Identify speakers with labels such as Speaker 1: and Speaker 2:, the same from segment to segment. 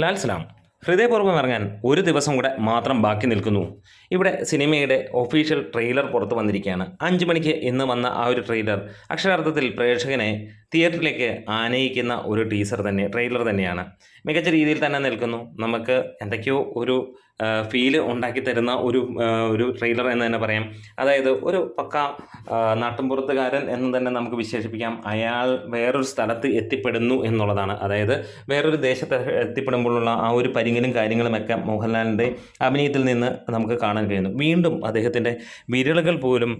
Speaker 1: ലാൽ സലാം ഹൃദയപൂർവ്വം ഇറങ്ങാൻ ഒരു ദിവസം കൂടെ മാത്രം ബാക്കി നിൽക്കുന്നു. ഇവിടെ സിനിമയുടെ ഒഫീഷ്യൽ ട്രെയിലർ പുറത്തു വന്നിരിക്കുകയാണ്. 5 മണിക്ക് ഇന്ന് വന്ന ആ ഒരു ട്രെയിലർ അക്ഷരാർത്ഥത്തിൽ പ്രേക്ഷകനെ തിയേറ്ററിലേക്ക് ആനയിക്കുന്ന ഒരു ട്രെയിലർ തന്നെയാണ്. മികച്ച രീതിയിൽ തന്നെ നിൽക്കുന്നു. നമുക്ക് എന്തൊക്കെയോ ഒരു ഫീല് ഉണ്ടാക്കി തരുന്ന ഒരു ട്രെയിലർ എന്ന് തന്നെ പറയാം. അതായത് ഒരു പക്ക നാട്ടിൻപുറത്തുകാരൻ എന്ന് തന്നെ നമുക്ക് വിശേഷിപ്പിക്കാം. അയാൾ വേറൊരു സ്ഥലത്ത് എത്തിപ്പെടുന്നു എന്നുള്ളതാണ്. അതായത് വേറൊരു ദേശത്ത് എത്തിപ്പെടുമ്പോഴുള്ള ആ ഒരു പരിങ്ങലും കാര്യങ്ങളുമൊക്കെ മോഹൻലാലിൻ്റെ അഭിനയത്തിൽ നിന്ന് നമുക്ക് കാണാൻ കഴിയുന്നു. വീണ്ടും അദ്ദേഹത്തിൻ്റെ വിരലുകൾ പോലും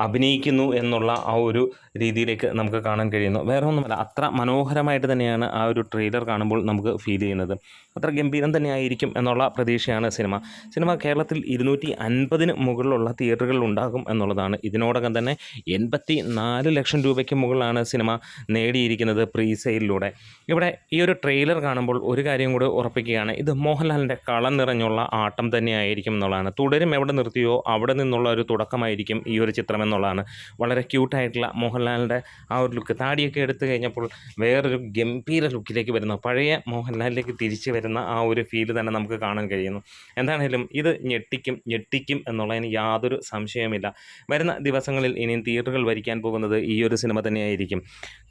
Speaker 1: അഭിനയിക്കുന്നു എന്നുള്ള ആ ഒരു രീതിയിലേക്ക് നമുക്ക് കാണാൻ കഴിയുന്നു. വേറെ ഒന്നുമല്ല, അത്ര മനോഹരമായിട്ട് തന്നെയാണ് ആ ഒരു ട്രെയിലർ കാണുമ്പോൾ നമുക്ക് ഫീൽ ചെയ്യുന്നത്. അത്ര ഗംഭീരം തന്നെയായിരിക്കും എന്നുള്ള പ്രതീക്ഷയാണ് സിനിമ കേരളത്തിൽ 250 മുകളിലുള്ള തിയേറ്ററുകളിൽ ഉണ്ടാകും എന്നുള്ളതാണ്. ഇതിനോടകം തന്നെ 84 ലക്ഷം രൂപയ്ക്ക് മുകളിലാണ് സിനിമ നേടിയിരിക്കുന്നത് പ്രീ സെയിലിലൂടെ. ഇവിടെ ഈ ഒരു ട്രെയിലർ കാണുമ്പോൾ ഒരു കാര്യം കൂടി ഉറപ്പിക്കുകയാണ്, ഇത് മോഹൻലാലിൻ്റെ കളം നിറഞ്ഞുള്ള ആട്ടം തന്നെയായിരിക്കും എന്നുള്ളതാണ്. തുടരും എവിടെ നിർത്തിയോ അവിടെ നിന്നുള്ള ഒരു തുടക്കമായിരിക്കും ഈ ഒരു ചിത്രം എന്നുള്ളതാണ്. വളരെ ക്യൂട്ടായിട്ടുള്ള മോഹൻലാലിൻ്റെ ആ ഒരു ലുക്ക്, താടിയൊക്കെ എടുത്തു കഴിഞ്ഞപ്പോൾ വേറൊരു ഗംഭീര ലുക്കിലേക്ക് വരുന്ന, പഴയ മോഹൻലാലിലേക്ക് തിരിച്ചു വരുന്ന ആ ഒരു ഫീല് തന്നെ നമുക്ക് കാണാൻ കഴിയുന്നു. എന്താണെങ്കിലും ഇത് ഞെട്ടിക്കും എന്നുള്ളതിന് യാതൊരു സംശയവുമില്ല. വരുന്ന ദിവസങ്ങളിൽ ഇനിയും തിയേറ്ററുകൾ ഭരിക്കാൻ പോകുന്നത് ഈ ഒരു സിനിമ തന്നെയായിരിക്കും.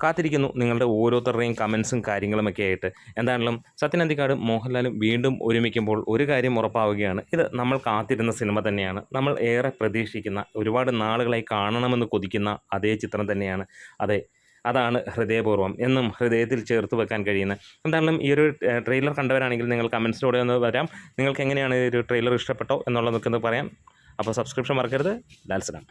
Speaker 1: കാത്തിരിക്കുന്നു നിങ്ങളുടെ ഓരോരുത്തരുടെയും കമൻസും കാര്യങ്ങളുമൊക്കെ ആയിട്ട്. എന്താണെങ്കിലും സത്യൻ അന്തിക്കാടും മോഹൻലാലും വീണ്ടും ഒരുമിക്കുമ്പോൾ ഒരു കാര്യം ഉറപ്പാവുകയാണ്, ഇത് നമ്മൾ കാത്തിരുന്ന സിനിമ തന്നെയാണ്. നമ്മൾ ഏറെ പ്രതീക്ഷിക്കുന്ന, ഒരുപാട് നാളുകളായി കാണണമെന്ന് കൊതിക്കുന്ന അതേ ചിത്രം തന്നെയാണ്. അതാണ് ഹൃദയപൂർവ്വം എന്നും ഹൃദയത്തിൽ ചേർത്ത് വെക്കാൻ കഴിയുന്നത്. എന്തായാലും ഈ ഒരു ട്രെയിലർ കണ്ടവരാണെങ്കിൽ നിങ്ങൾ കമൻസിലൂടെ ഒന്ന് വരാം. നിങ്ങൾക്ക് എങ്ങനെയാണ് ഈ ഒരു ട്രെയിലർ ഇഷ്ടപ്പെട്ടോ എന്നുള്ളതൊക്കെ ഒന്ന് പറയാം. അപ്പോൾ സബ്സ്ക്രിപ്ഷൻ മറക്കരുത്. ലാൽ സലാം.